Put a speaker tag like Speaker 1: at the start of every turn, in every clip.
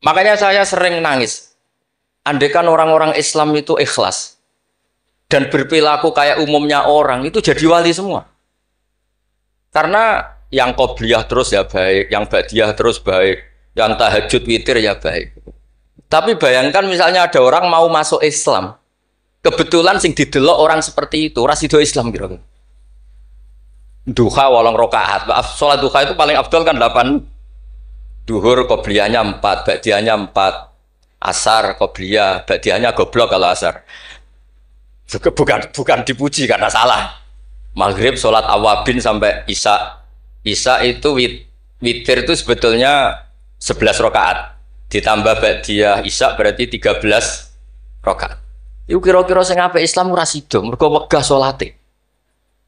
Speaker 1: Makanya saya sering nangis. Andaikan orang-orang Islam itu ikhlas dan berperilaku kayak umumnya orang, itu jadi wali semua. Karena yang qobliyah terus ya baik, yang ba'diyah terus baik, yang tahajud witir ya baik. Tapi bayangkan misalnya ada orang mau masuk Islam, kebetulan sing didelok orang seperti itu, rasido Islam kira-kira. Duha walang rokaat, sholat duha itu paling afdol kan 8. Duhur qobliyahnya 4, ba'diyahnya 4, asar qobliyah, ba'diyahnya goblok kalau asar. Bukan dipuji karena salah. Maghrib sholat awabin sampai isya. Isya itu witir itu sebetulnya 11 rakaat. Ditambah ba'diyah isya berarti 13 rakaat. Iku kira-kira sing apik Islam ora sida, mergo wegah salate.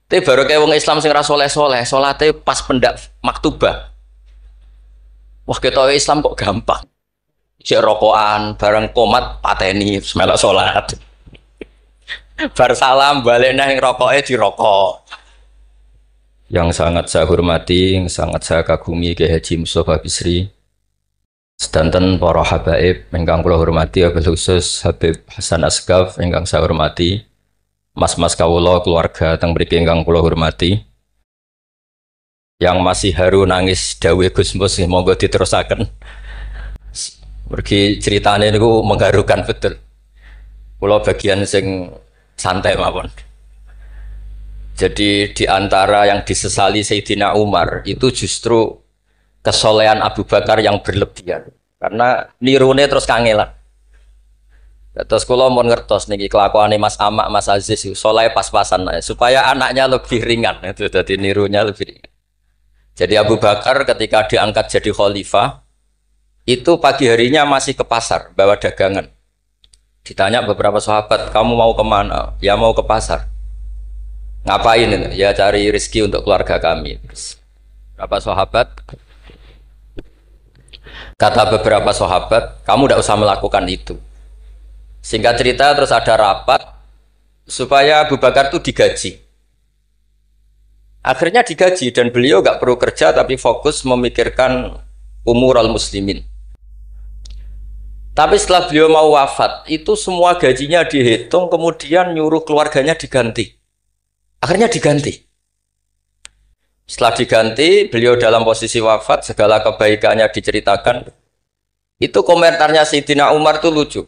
Speaker 1: Tapi baru kayak wong Islam sing ra soleh-soleh, salate pas pendak maktubah. Wah ketoke Islam kok gampang. Cek rokokan, bareng komat pateni melok salat. Bar salam balik nang rokoke dirokok. Yang sangat saya hormati, yang sangat saya kagumi Kiai Haji Mustofa Bisri. Sedanten para habaib ingkang kula hormati, wabil khusus Habib Hasan Asgaf ingkang saya hormati. Mas-mas kawula keluarga teng mriki ingkang kula hormati. Yang masih haru nangis dawuh Gus Mus monggo diterusaken. Mergi ceritane niku mengharukan betul. Kula bagian sing santai mawon. Jadi di antara yang disesali Sayyidina Umar itu justru kesolehan Abu Bakar yang berlebihan. Karena nirune terus kangelan. Terus kula mau ngertos niki kelakuane Mas Amak, Mas Aziz soleh pas-pasan supaya anaknya lebih ringan itu jadi nirunya lebih ringan. Jadi Abu Bakar ketika diangkat jadi khalifah itu pagi harinya masih ke pasar bawa dagangan. Ditanya beberapa sahabat, kamu mau kemana? Ya mau ke pasar. Ngapain? Ya cari rezeki untuk keluarga kami. Beberapa sahabat, kata beberapa sahabat, kamu tidak usah melakukan itu. Singkat cerita terus ada rapat supaya Abu Bakar itu digaji. Akhirnya digaji dan beliau nggak perlu kerja tapi fokus memikirkan umurul muslimin. Tapi setelah beliau mau wafat, itu semua gajinya dihitung, kemudian nyuruh keluarganya diganti. Akhirnya diganti. Setelah diganti, beliau dalam posisi wafat, segala kebaikannya diceritakan. Itu komentarnya Sayyidina Umar itu lucu.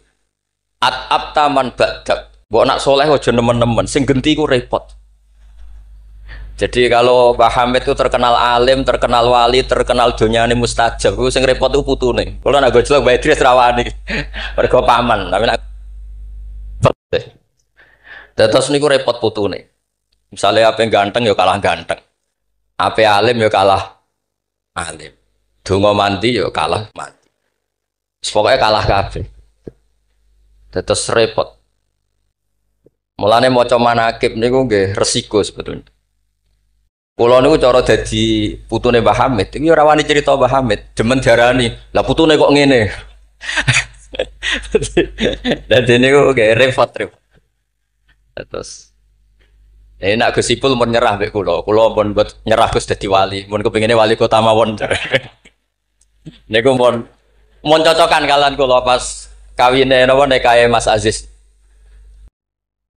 Speaker 1: At-abta man ba'dak. Mbok nak soleh aja nemen-nemen, sing genti ku repot. Jadi kalau Pak Hamid itu terkenal alim, terkenal wali, terkenal donyane mustajab, ku sing repot itu putune. Kalau nak gojlok Mbak Idris rawani. Mergo paman, tapi nak terus niku repot putune. Misalnya apa yang ganteng ya kalah ganteng. Apa alim ya kalah alim. Donga mandi ya kalah mandi. Pokoknya kalah kabeh. Terus repot. Mulane maca manakib niku nggih resiko sebetulnya. Kula niku cara dadi putune Mbah Hamid, iki ora wani cerita Mbah Hamid, demen diarani, lah putune kok ngene. Dadi niku nggih repot. Terus nak Gus Ipul mun nyerah mek kula pun buat nyerah Gus dadi wali, mun kepengine wali kota mawon. Niku mun cocokan kalian kula pas kawine napa nikahe Mas Aziz.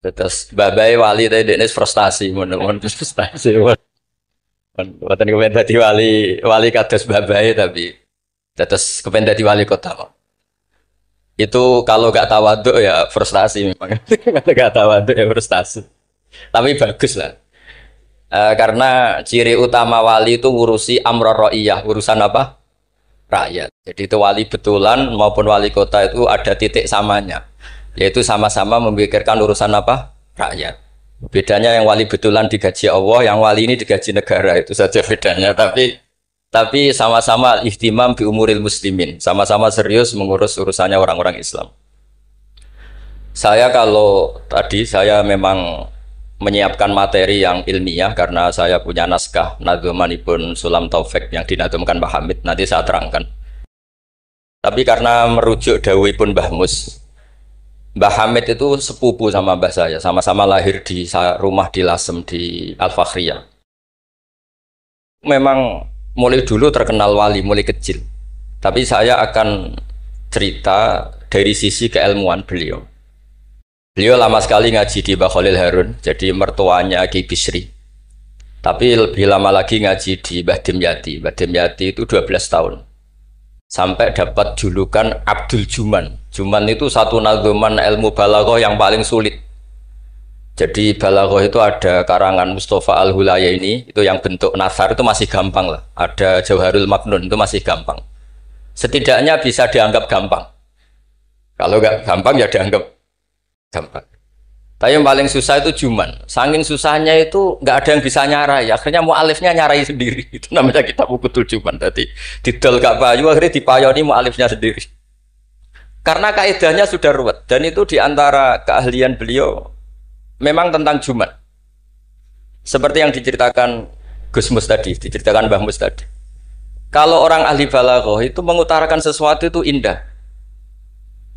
Speaker 1: Terus babai wali tadi dekne frustasi mun frustasi. Buatan kepengen dadi wali kados babai tapi terus kepengen dadi wali kota. Itu kalau gak tawaduk ya frustasi memang. Kalau gak tawaduk ya frustasi. Tapi bagus lah. Karena ciri utama wali itu ngurusi amror ra'iyah, urusan apa? Rakyat. Jadi itu wali betulan maupun wali kota itu ada titik samanya. Yaitu sama-sama memikirkan urusan apa? Rakyat. Bedanya yang wali betulan digaji Allah, yang wali ini digaji negara, itu saja bedanya. Tapi sama-sama ihtimam bi umuril muslimin, sama-sama serius mengurus urusannya orang-orang Islam. Saya kalau tadi saya memang menyiapkan materi yang ilmiah karena saya punya naskah nadzumanipun Sulam Taufik yang dinadzumkan Mbah Hamid, nanti saya terangkan. Tapi karena merujuk dawuhipun Mbah Mus, Mbah Hamid itu sepupu sama mbah saya, sama-sama lahir di rumah di Lasem di Al-Fakhriyah. Memang mulai dulu terkenal wali, mulai kecil. Tapi saya akan cerita dari sisi keilmuan beliau. Beliau lama sekali ngaji di Mbah Khalil Harun, jadi mertuanya Ki Bisri. Tapi lebih lama lagi ngaji di Mbah Dimyati. Mbah Dimyati itu 12 tahun. Sampai dapat julukan Abdul Juman. Juman itu satu nadzuman ilmu balaghah yang paling sulit. Jadi balaghah itu ada karangan Mustafa Al-Hulayaini, itu yang bentuk nasar itu masih gampang lah. Ada Jauharul Maknun itu masih gampang. Setidaknya bisa dianggap gampang. Kalau nggak gampang ya dianggap gampang. Tapi yang paling susah itu Juman. Saking susahnya itu nggak ada yang bisa nyarai. Akhirnya mu'alifnya nyarai sendiri. Itu namanya kitab Ukutul Juman. Tadi didol gak payu, akhirnya dipayoni mu'alifnya sendiri. Karena kaidahnya sudah ruwet. Dan itu diantara keahlian beliau memang tentang Juman. Seperti yang diceritakan Gus Mus tadi, diceritakan Mbah Mus tadi. Kalau orang ahli balaghah itu mengutarakan sesuatu itu indah.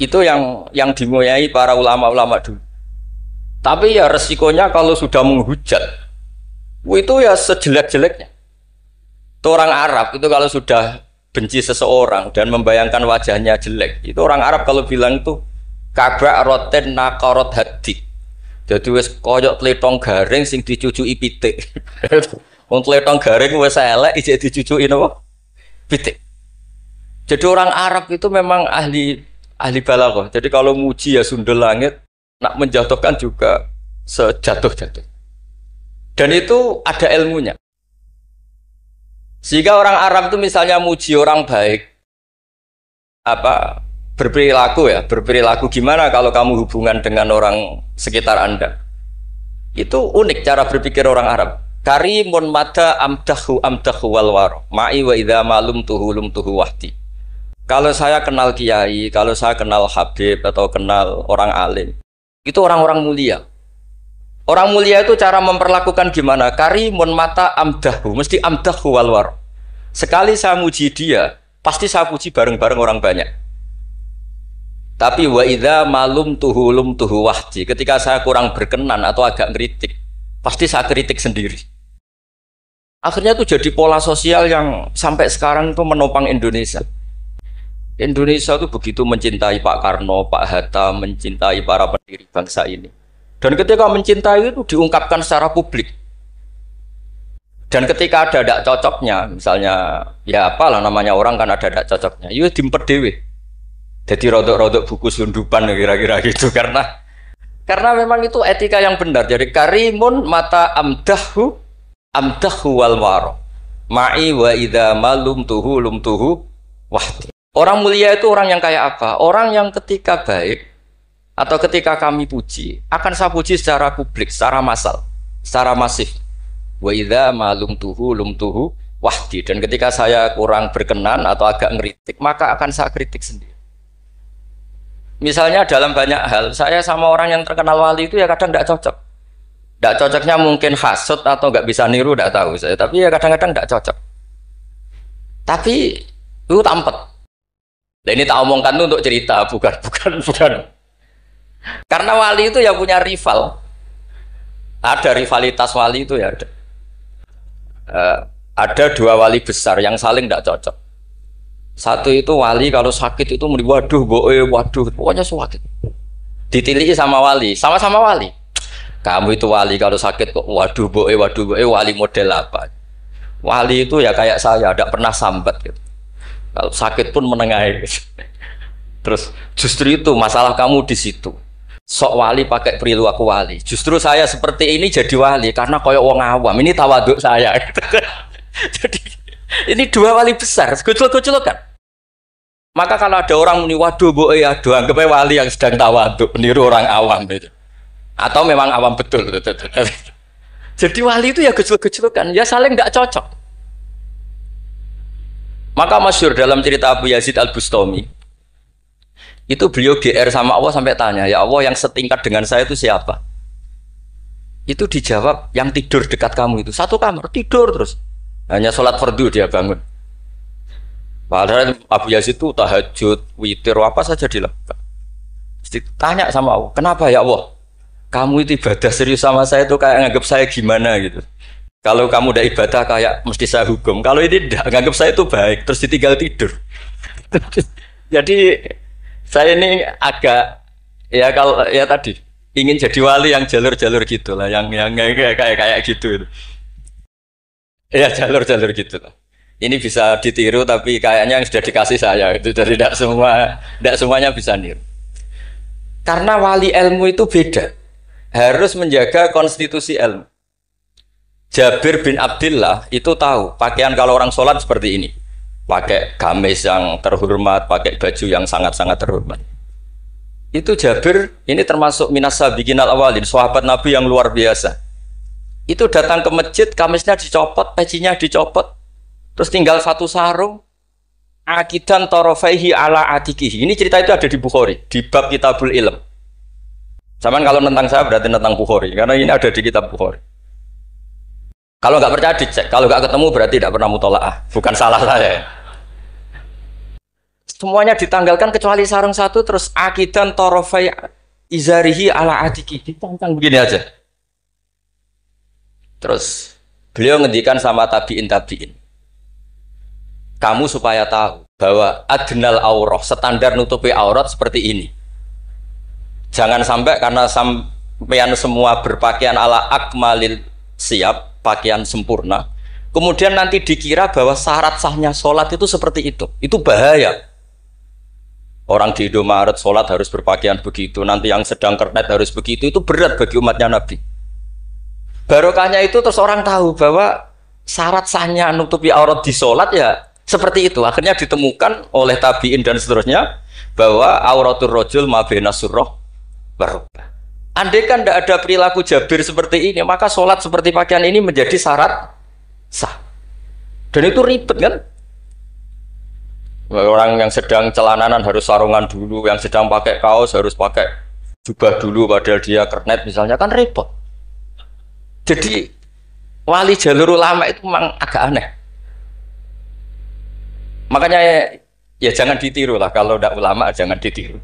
Speaker 1: Itu yang dimoyai para ulama-ulama dulu. Tapi ya resikonya kalau sudah menghujat, itu ya sejelek-jeleknya. Itu orang Arab itu kalau sudah benci seseorang dan membayangkan wajahnya jelek, itu orang Arab kalau bilang itu kabak roten nakarot hati. Jadi wes koyok tletong garing sing dicucuki pitik. Wong tletong garing wes elek ijek dicucuki napa? Pitik. Jadi orang Arab itu memang ahli balaghah. Jadi kalau muji ya sundel langit, nak menjatuhkan juga sejatuh-jatuh. Dan itu ada ilmunya. Sehingga orang Arab itu misalnya muji orang baik, berperilaku gimana kalau kamu hubungan dengan orang sekitar Anda. Itu unik cara berpikir orang Arab. Karimun mata amdahu wal waro ma'i wa idza malum tuhu wahdi. Kalau saya kenal kiai, kalau saya kenal habib atau kenal orang alim, itu orang-orang mulia. Orang mulia itu cara memperlakukan gimana? Karimun mata amdahu, mesti amdahu wal waro. Sekali saya muji dia, pasti saya puji bareng-bareng orang banyak. Tapi wa idza malum tuhu wahdi, ketika saya kurang berkenan atau agak ngeritik, pasti saya kritik sendiri. Akhirnya itu jadi pola sosial yang sampai sekarang itu menopang Indonesia. Indonesia itu begitu mencintai Pak Karno, Pak Hatta, mencintai para pendiri bangsa ini. Dan ketika mencintai itu diungkapkan secara publik. Dan ketika ada tidak cocoknya, misalnya ya apalah namanya orang kan ada tidak cocoknya, ya dimpet dewe. Jadi rodok-rodok buku sundupan kira-kira gitu karena memang itu etika yang benar. Jadi karimun mata amdahu wal waro ma'i wa idza malum tuhu wahdi. Orang mulia itu orang yang kayak apa? Orang yang ketika baik atau ketika kami puji akan saya puji secara publik, secara massal, secara masif. Wa idza malum tuhu wahdi. Dan ketika saya kurang berkenan atau agak ngeritik, maka akan saya kritik sendiri. Misalnya dalam banyak hal saya sama orang yang terkenal wali itu ya kadang tidak cocok. Tidak cocoknya mungkin hasut atau nggak bisa niru, tidak tahu saya. Tapi ya kadang-kadang tidak cocok. Tapi itu tampet. Nah, ini tak omongkan itu untuk cerita, bukan. Karena wali itu ya punya rival. Ada rivalitas wali itu ya ada. Ada dua wali besar yang saling tidak cocok. Satu itu wali kalau sakit itu waduh, pokoknya sakit. Ditiliki sama wali, sama-sama wali. Kamu itu wali kalau sakit kok waduh boe wali model apa? Wali itu ya kayak saya, tidak pernah sambat gitu. Kalau sakit pun menengahi. Gitu. Terus justru itu masalah kamu di situ. Sok wali pakai perilaku wali. Justru saya seperti ini jadi wali karena koyok wong awam. Ini tawaduk saya. Gitu. Jadi ini dua wali besar, gojol-gojol kan. Maka kalau ada orang muni waduh boe aduh anggap wali yang sedang tawaduk, meniru orang awam gitu. Atau memang awam betul. Jadi wali itu ya gejol-gejolkan, ya saling tidak cocok. Maka masyhur dalam cerita Abu Yazid Al-Bustami, itu beliau GR sama Allah sampai tanya, ya Allah yang setingkat dengan saya itu siapa? Itu dijawab yang tidur dekat kamu itu, satu kamar tidur terus, hanya sholat fardu dia bangun. Padahal Abu Yazid itu tahajud, witir, apa saja dilakukan. Tanya sama Allah, kenapa ya Allah? Kamu itu ibadah serius sama saya itu kayak nganggap saya gimana gitu. Kalau kamu udah ibadah kayak mesti saya hukum. Kalau ini tidak, nganggap saya itu baik, terus ditinggal tidur. Jadi Saya ini agak ya kalau ya tadi ingin jadi wali yang jalur-jalur gitulah, yang kayak gitu itu. Ya jalur-jalur gitulah. Ini bisa ditiru tapi kayaknya yang sudah dikasih saya itu jadi tidak semuanya bisa niru. Karena wali ilmu itu beda, harus menjaga konstitusi ilmu. Jabir bin Abdullah itu tahu pakaian kalau orang sholat seperti ini, pakai gamis yang terhormat, pakai baju yang sangat-sangat terhormat. Itu Jabir ini termasuk minas sabiqinal awalin, sahabat Nabi yang luar biasa. Itu datang ke masjid, gamisnya dicopot, pecinya dicopot, terus tinggal satu sarung, akidan torofaihi ala atikihi. Ini cerita itu ada di Bukhari, di bab Kitabul Ilm. Zaman kalau tentang saya berarti tentang Bukhari, karena ini ada di kitab Bukhari. Kalau nggak percaya dicek, kalau nggak ketemu berarti tidak pernah mutolaah, bukan salah saya. Semuanya ditanggalkan kecuali sarung satu, terus akidan torofai izarihi ala atiki, ditancang begini aja. Terus beliau ngendikan sama tabiin, kamu supaya tahu bahwa adnal aurah, standar nutupi aurat seperti ini. Jangan sampai karena sampean semua berpakaian ala akmalil siap, pakaian sempurna, kemudian nanti dikira bahwa syarat sahnya sholat itu seperti itu bahaya. Orang di Indomaret sholat harus berpakaian begitu, nanti yang sedang kernet harus begitu, itu berat bagi umatnya Nabi. Barokahnya itu terus orang tahu bahwa syarat sahnya nutupi aurat di sholat ya seperti itu. Akhirnya ditemukan oleh tabiin dan seterusnya bahwa auratul rojul ma baina surrah barokah. Andai kan tidak ada perilaku Jabir seperti ini, maka sholat seperti pakaian ini menjadi syarat sah. Dan itu ribet kan? Orang yang sedang celananan harus sarungan dulu, yang sedang pakai kaos harus pakai jubah dulu, padahal dia kernet misalnya, kan repot. Jadi wali jalur ulama itu memang agak aneh. Makanya ya jangan ditiru lah, kalau tidak ulama jangan ditiru.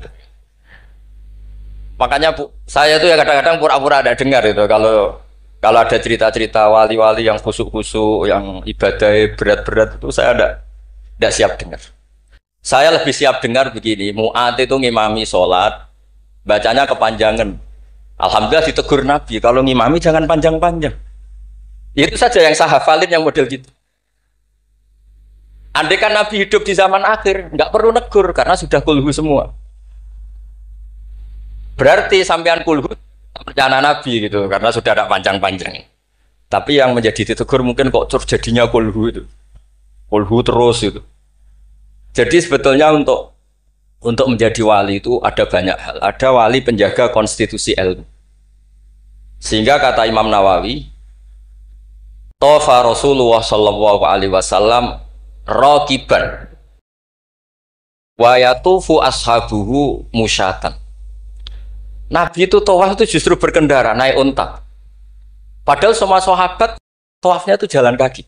Speaker 1: Makanya saya tuh ya kadang-kadang pura-pura ada dengar itu kalau ada cerita-cerita wali-wali yang khusuk-khusuk, yang ibadah berat-berat itu saya tidak siap dengar. Saya lebih siap dengar begini, Mu'ad itu ngimami sholat, bacanya kepanjangan. Alhamdulillah ditegur Nabi, kalau ngimami jangan panjang-panjang. Itu saja yang saya hafalin yang model gitu. Andai kan Nabi hidup di zaman akhir, nggak perlu negur karena sudah kulhu semua. Berarti sampean kulhu rencana Nabi gitu, karena sudah ada panjang-panjang. Tapi yang menjadi ditegur mungkin kok jadinya kulhu itu, kulhu terus itu. Jadi sebetulnya untuk menjadi wali itu ada banyak hal. Ada wali penjaga konstitusi ilmu. Sehingga kata Imam Nawawi, Tofa Rasulullah Shallallahu Alaihi Wasallam raqiban wa yatufu ashabuhu musyatan. Nabi itu tawaf itu justru berkendara, naik unta. Padahal semua sahabat tawafnya itu jalan kaki.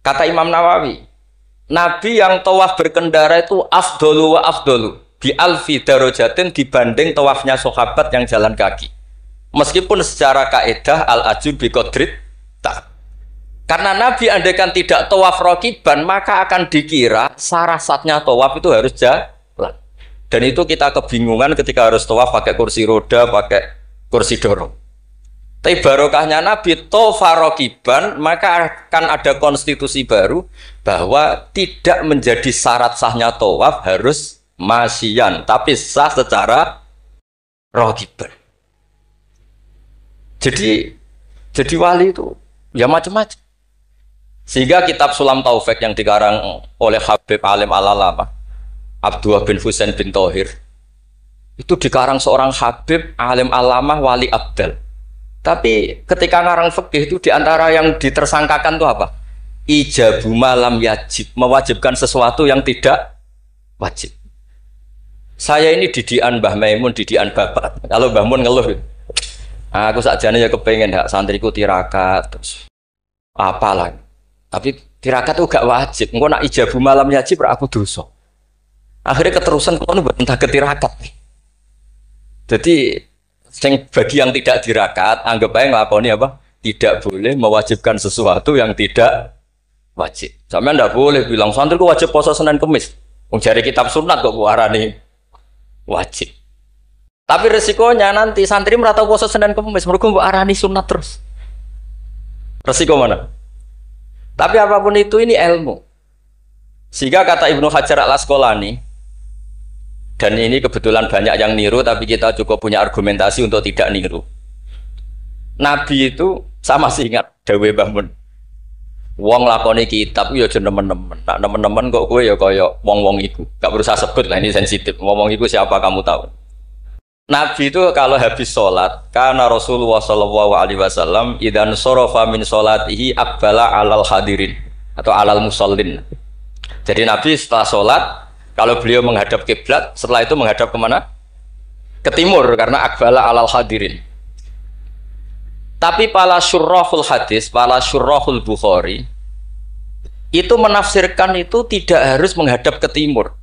Speaker 1: Kata Imam Nawawi, Nabi yang tawaf berkendara itu afdolu wa afdolu bi alfi darajatin dibanding tawafnya sahabat yang jalan kaki. Meskipun secara kaidah al-ajur bi qadrit tak. Karena Nabi andaikan tidak tawaf raqiban, maka akan dikira syarat-syaratnya tawaf itu harus jalan. Dan itu kita kebingungan ketika harus tawaf pakai kursi roda, pakai kursi dorong. Tapi barokahnya Nabi tawaf raqiban, maka akan ada konstitusi baru bahwa tidak menjadi syarat sahnya tawaf harus masyian, tapi sah secara raqiban. Jadi wali itu ya macam-macam. Sehingga kitab Sulam Taufik yang dikarang oleh Habib Alim Al-Alamah Abdullah bin Husain bin Thohir itu dikarang seorang Habib Alim Alamah Wali Abdal. Tapi ketika ngarang fikih itu diantara yang ditersangkakan itu apa? Ijabu malam yajib, mewajibkan sesuatu yang tidak wajib. Saya ini didikan Mbah Maimun, didikan bapak. Kalau Mbah Mun ngeluh, aku sakjane ya kepengen hak santriku tirakat terus apalah. Tapi tirakat itu gak wajib. Engko nak ijabu malam yajib ra aku dosa. Akhirnya keterusan kalau buat entah ketirakat. Jadi bagi yang tidak dirakat, anggap aja ngelakoni apa? Tidak boleh mewajibkan sesuatu yang tidak wajib. Sampai ndak boleh bilang santriku wajib puasa Senin Kemis. Jari kitab sunat kok arani wajib. Tapi resikonya nanti santri merata puasa Senin Kamis, mereka mbok arani sunat terus. Resiko mana? Tapi apapun itu ini ilmu. Sehingga kata Ibnu Hajar Al-Asqalani, dan ini kebetulan banyak yang niru, tapi kita cukup punya argumentasi untuk tidak niru. Nabi itu sama sih ingat Dawe Mbah Mun. Wong lakoni kitab ya aja nemen-nemen. Nak nemen-nemen kok kowe ya kaya wong-wong iku. Gak berusaha sebut lah, ini sensitif. Wong-wong iku siapa kamu tahu? Nabi itu kalau habis sholat, karena Rasulullah Shallallahu Alaihi Wasallam idan sorofa min sholatihi akbala alal hadirin atau alal musallin. Jadi Nabi setelah sholat, kalau beliau menghadap kiblat, setelah itu menghadap kemana? Ke timur, karena akbala alal hadirin. Tapi para syurrahul hadis, para syurrahul Bukhari itu menafsirkan itu tidak harus menghadap ke timur.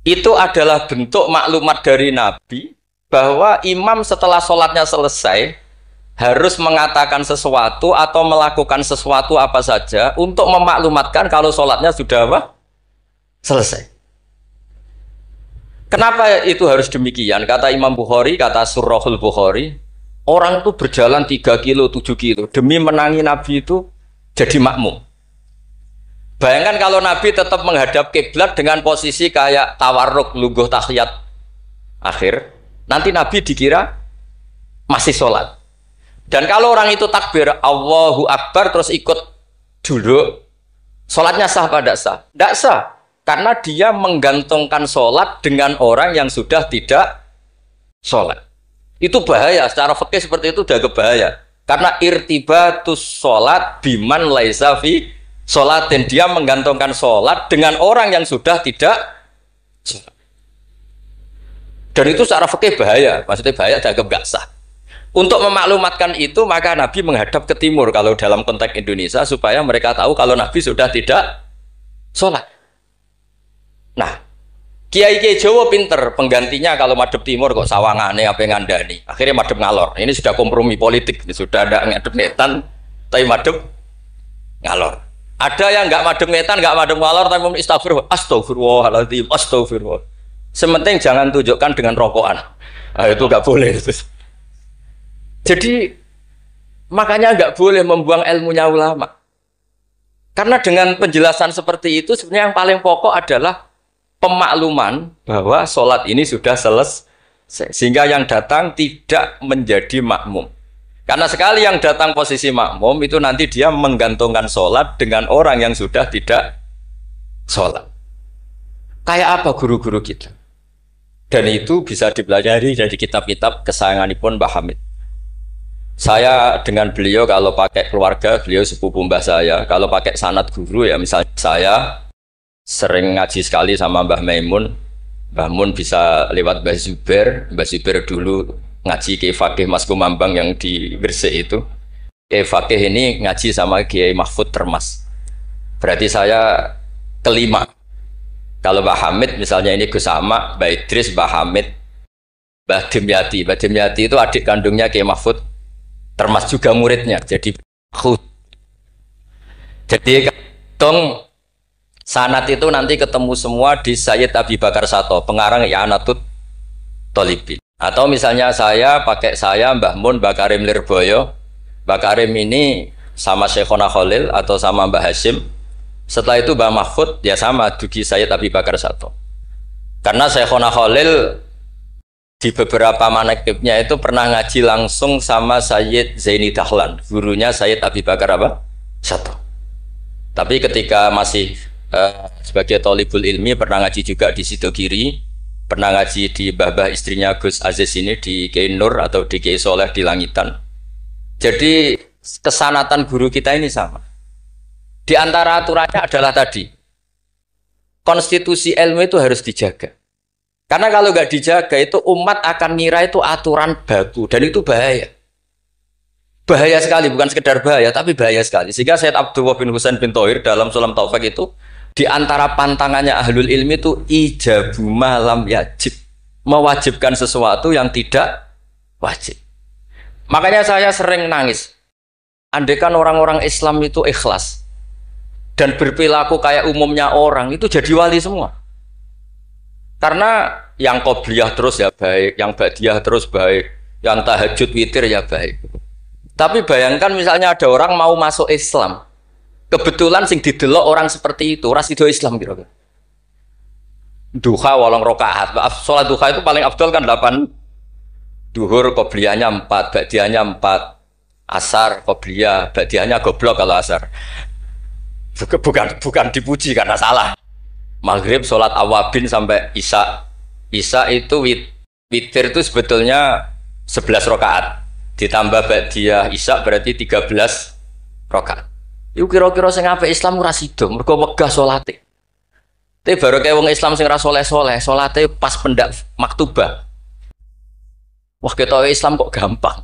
Speaker 1: Itu adalah bentuk maklumat dari Nabi bahwa imam setelah sholatnya selesai harus mengatakan sesuatu atau melakukan sesuatu apa saja untuk memaklumatkan kalau sholatnya sudah apa? Selesai. Kenapa itu harus demikian? Kata Imam Bukhari, kata Surahul Bukhari, orang itu berjalan 3 kilo, 7 kilo demi menangi Nabi itu jadi makmum. Bayangkan kalau Nabi tetap menghadap kiblat dengan posisi kayak tawarruk, lungguh tahiyat akhir, nanti Nabi dikira masih sholat. Dan kalau orang itu takbir Allahu Akbar terus ikut duduk, sholatnya sah apa tidak sah? Tidak sah, karena dia menggantungkan sholat dengan orang yang sudah tidak sholat. Itu bahaya, secara fikih seperti itu udah kebahaya. Karena irtibatus sholat biman laisa fi sholatin, dia menggantungkan sholat dengan orang yang sudah tidak sholat. Dan itu secara fikih bahaya, maksudnya bahaya dianggap gak sah. Untuk memaklumatkan itu maka Nabi menghadap ke timur kalau dalam konteks Indonesia, supaya mereka tahu kalau Nabi sudah tidak sholat. Nah, kiai-kiai Jawa pinter, penggantinya kalau madhep timur kok sawangane apa ngandani, akhirnya madhep ngalor. Ini sudah kompromi politik, ini sudah ada ngadep netan tapi madhep ngalor. Ada yang nggak madhep netan, nggak madhep ngalor tapi astagfirullahaladzim, astagfirullah. Sementing jangan tunjukkan dengan rokokan. Nah, itu nggak boleh. Jadi makanya nggak boleh membuang ilmunya ulama. Karena dengan penjelasan seperti itu sebenarnya yang paling pokok adalah pemakluman bahwa sholat ini sudah selesai, sehingga yang datang tidak menjadi makmum. Karena sekali yang datang posisi makmum itu nanti dia menggantungkan sholat dengan orang yang sudah tidak sholat. Kayak apa guru-guru kita? Dan itu bisa dipelajari dari kitab-kitab kesayanganipun Mbah Hamid. Saya dengan beliau kalau pakai keluarga, beliau sepupu mbah saya. Kalau pakai sanad guru ya misalnya saya sering ngaji sekali sama Mbah Maimun. Mbah Mun bisa lewat Mbah Zubair. Mbah Zubair dulu ngaji Kiai Fakih Mas Kumambang yang di Gresik itu. Kiai Fakih ini ngaji sama Kiai Mahfud Termas. Berarti saya kelima. Kalau Mbah Hamid misalnya ini Gus Sama, Mbah Idris, Mbah Hamid, Mbah Dimyati. Mbah Dimyati itu adik kandungnya Kiai Mahfud Termas, juga muridnya. Jadi hitung sanad itu nanti ketemu semua di Sayyid Abi Bakar Sato, pengarang I'anatut Thalibin. Atau misalnya saya pakai Mbah Mun, Mbah Karim Lirboyo. Mbah Karim ini sama Syekhona Khalil atau sama Mbah Hashim. Setelah itu Mbah Mahfud ya sama dugi Sayyid Abi Bakar Sato. Karena Syekhona Khalil di beberapa manaqibnya itu pernah ngaji langsung sama Sayyid Zaini Dahlan, gurunya Sayyid Abi Bakar Sato. Tapi ketika masih sebagai thalibul ilmi pernah ngaji juga di Sidogiri, pernah ngaji di babah istrinya Gus Aziz ini di Kiai Nur atau di Kiai Soleh di Langitan. Jadi kesanatan guru kita ini sama. Di antara aturannya adalah tadi, konstitusi ilmu itu harus dijaga. Karena kalau nggak dijaga itu umat akan ngira itu aturan baku, dan itu bahaya. Bahaya sekali, bukan sekedar bahaya, tapi bahaya sekali. Sehingga Sayyid Abdullah bin Husain bin Thohir dalam Sulam Taufik itu, di antara pantangannya ahlul ilmi itu ijabu malam yajib, mewajibkan sesuatu yang tidak wajib. Makanya saya sering nangis. Andaikan orang-orang Islam itu ikhlas dan berperilaku kayak umumnya orang, itu jadi wali semua. Karena yang qobliyah terus ya baik, yang ba'diyah terus baik, yang tahajud witir ya baik. Tapi bayangkan misalnya ada orang mau masuk Islam, kebetulan sing didelok orang seperti itu, ras itu Islam kira-kira. Duha 8 rakaat. Salat duha itu paling afdal kan 8. Duhur qobliyahnya 4, ba'diyahnya 4. Asar qobliyah, ba'diyahnya goblok kalau asar. Bukan dipuji karena salah. Maghrib salat awabin sampai isya. Isya itu witir itu sebetulnya 11 rakaat. Ditambah ba'diyah isya berarti 13 rakaat. Iku kira-kira sing apik Islam ora sida, mergo wegah salate. Tapi baru kayak wong Islam sing ra saleh-saleh, salate pas pendak maktubah. Wah, kita Islam kok gampang.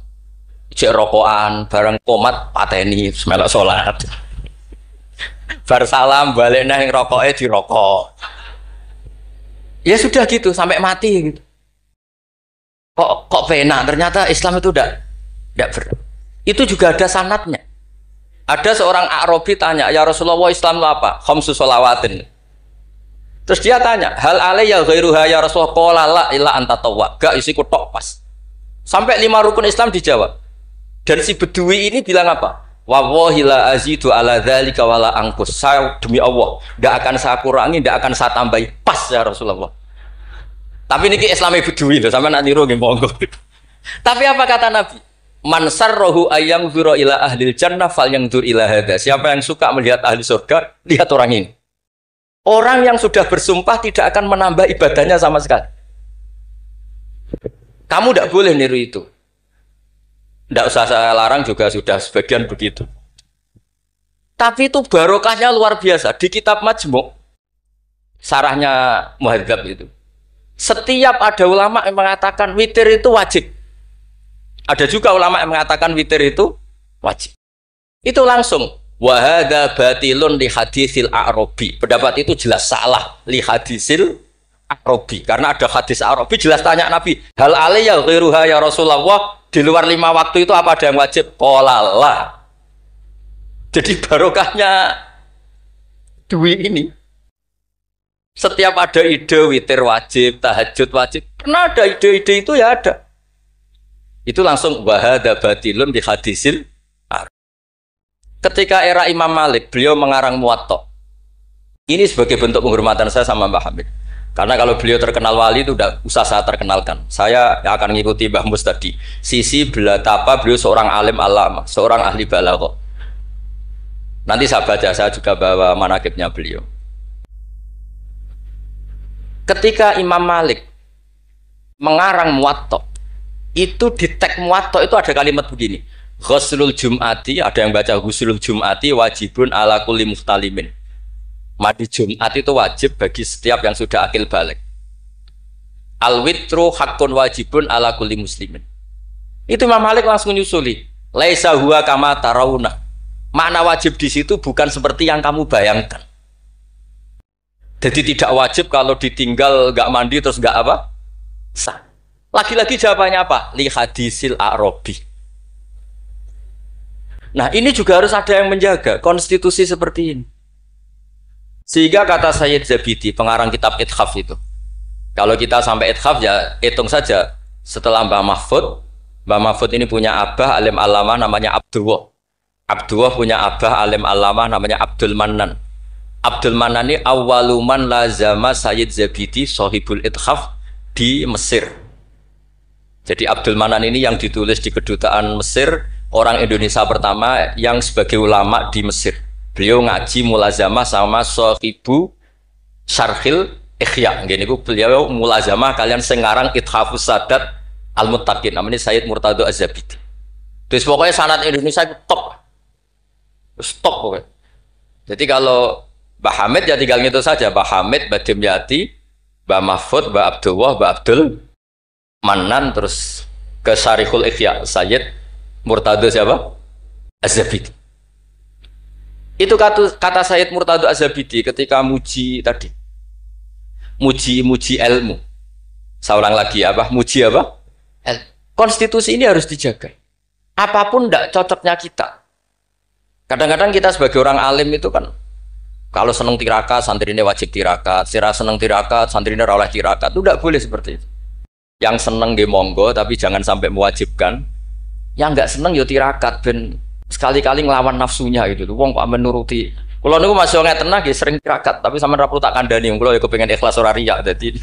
Speaker 1: Cek rokokan, bareng komat pateni semelok salat. Bar salam balik nang rokoke dirokok. Ya sudah gitu sampai mati gitu. Kok penak, ternyata Islam itu tidak berat. Itu juga ada sanadnya. Ada seorang Arabi tanya, "Ya Rasulullah, Islam itu apa?" Khamsu sholawatin. Terus dia tanya, "Hal alayya ghairuha ya Rasulullah?" Qala la illa anta tawwa. Gak isiku tok pas. Sampai 5 rukun Islam dijawab. Dan si Bedui ini bilang apa? Wallahi la azidu ala dzalika wala angkus. Saya demi Allah, tidak akan saya kurangi, tidak akan saya tambahi. Pas ya Rasulullah. Tapi ini Islami Bedui loh, sampai nak niru nggih monggo. Tapi apa kata Nabi? Man sarrahu ayyang dzura ila ahlil jannah falyangdzur ila hadza. Siapa yang suka melihat ahli surga, lihat orang ini. Orang yang sudah bersumpah tidak akan menambah ibadahnya sama sekali. Kamu tidak boleh niru itu. Tidak usah saya larang juga sudah sebagian begitu. Tapi itu barokahnya luar biasa. Di kitab Majmu' sarahnya Muhadzab itu. Setiap ada ulama yang mengatakan witir itu wajib. Ada juga ulama yang mengatakan witir itu wajib. Itu langsung. Wa hadza batilun li hadisil A'rabi. Pendapat itu jelas salah li hadisil A'rabi. Karena ada hadis A'rabi jelas tanya Nabi, "Hal alayya ghairuha ya Rasulullah?" Di luar 5 waktu itu apa ada yang wajib? Qala la. Jadi barokahnya Dwi ini. Setiap ada ide witir wajib, tahajud wajib, pernah ada ide-ide itu ya ada. Itu langsung wa hadza batilun bi hadisil. Ketika era Imam Malik, beliau mengarang Muwatta. Ini sebagai bentuk penghormatan saya sama Mbah Hamid. Karena kalau beliau terkenal wali itu udah usah saya perkenalkan. Saya akan mengikuti Mbah Mus tadi. Sisi betapa beliau seorang alim alama, seorang ahli balaghah. Nanti saya baca, saya juga bawa manaqibnya beliau. Ketika Imam Malik mengarang Muwatta, itu di teks Muwatta itu ada kalimat begini. Ghuslul Jum'ati, ada yang baca Ghuslul Jum'ati wajibun ala kulli muhtalimin. Mandi Jumat itu wajib bagi setiap yang sudah akil balik. Al-witru hakun wajibun ala kulli muslimin. Itu Imam Malik langsung nyusuli. Laisa huwa kama tarawuna. Makna wajib di situ bukan seperti yang kamu bayangkan. Jadi tidak wajib kalau ditinggal nggak mandi terus nggak apa? Sah. Lagi-lagi jawabannya apa? Li hadisil A'rabi. Nah ini juga harus ada yang menjaga konstitusi seperti ini. Sehingga kata Sayyid Zabidi, pengarang kitab Ithaf itu, kalau kita sampai Ithaf ya hitung saja setelah Mbah Mahfud ini punya abah alim alama namanya Abdullah. Abdullah punya abah alim alama namanya Abdul Mannan. Abdul Mannan ini awaluman lazama Sayyid Zabidi sohibul Ithaf di Mesir. Jadi Abdul Mannan ini yang ditulis di kedutaan Mesir, orang Indonesia pertama yang sebagai ulama di Mesir. Beliau ngaji mulazamah sama Sohibu Syarhil Ikhya. Gini beliau mulazamah kalian sengarang Ithafus Sadat Al-Muttaqin. Namanya Sayyid Murtado Az-Zabidi. Terus pokoknya sanad Indonesia itu top. Stop pokoknya. Jadi kalau Mbah Hamid ya tinggal gitu saja. Mbah Hamid, Mbah Dimyati, Mbah Mahfud, Mbah Abdullah, Mbah Abdul Mannan, terus ke Syarihul Ikhya Sayyid Murtado siapa? Az-Zabidi. Itu kata Sayyid Murtado Az-Zabidi ketika muji tadi. Muji ilmu. Saya ulang lagi apa? Muji apa? Konstitusi ini harus dijaga. Apapun tidak cocoknya kita. Kadang-kadang kita sebagai orang alim itu kan Kalau seneng tirakat, santrinya wajib tirakat. Sira seneng tirakat, santrinya ora oleh tirakat. Itu tidak boleh seperti itu. Yang seneng di monggo, tapi jangan sampai mewajibkan. Yang nggak seneng yo tirakat, ben sekali-kali ngelawan nafsunya gitu. Wong kok menuruti. Kalau niku masih nggak tenang, sering tirakat, tapi sama rapor tak kandani. Kalau ya kepengen ikhlas ora riya, jadi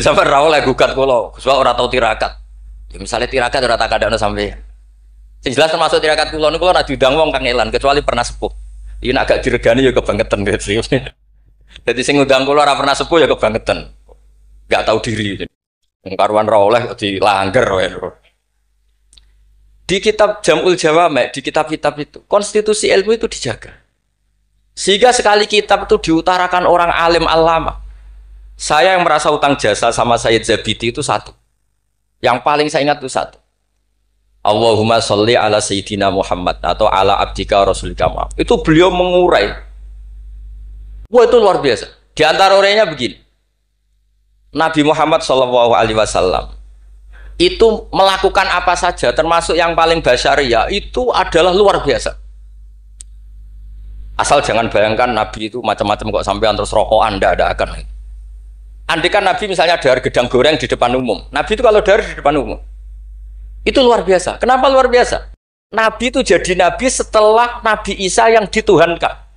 Speaker 1: sampai rawol lah gugat kalau, soal orang tahu tirakat. Ya misalnya tirakat ora tak kandani sampai. Yang jelas termasuk tirakat kulo niku ora diundang wong kang elan, kecuali pernah sepuh. Ini agak diregani ya kebangetan gitu. Jadi sing ngundang kula ora pernah sepuh ya kebangetan. Enggak tahu diri. Wong karuan ra oleh dilanggar wae. Di kitab Jam'ul Jawami', di kitab-kitab itu, konstitusi ilmu itu dijaga. Sehingga sekali kitab itu diutarakan orang alim alama. Saya yang merasa utang jasa sama Sayyid Zabidi itu satu. Yang paling saya ingat itu satu. Allahumma sholli ala Sayyidina Muhammad atau ala abdika rasulika Muhammad. Itu beliau mengurai. Wah itu luar biasa. Di antara urainya begini. Nabi Muhammad SAW itu melakukan apa saja termasuk yang paling basyariah itu adalah luar biasa. Asal jangan bayangkan Nabi itu macam-macam kok sampai terus rokok Anda ada akan. Andai kan Nabi misalnya dahar gedang goreng di depan umum. Nabi itu kalau dahar di depan umum. Itu luar biasa. Kenapa luar biasa? Nabi itu jadi Nabi setelah Nabi Isa yang dituhankan.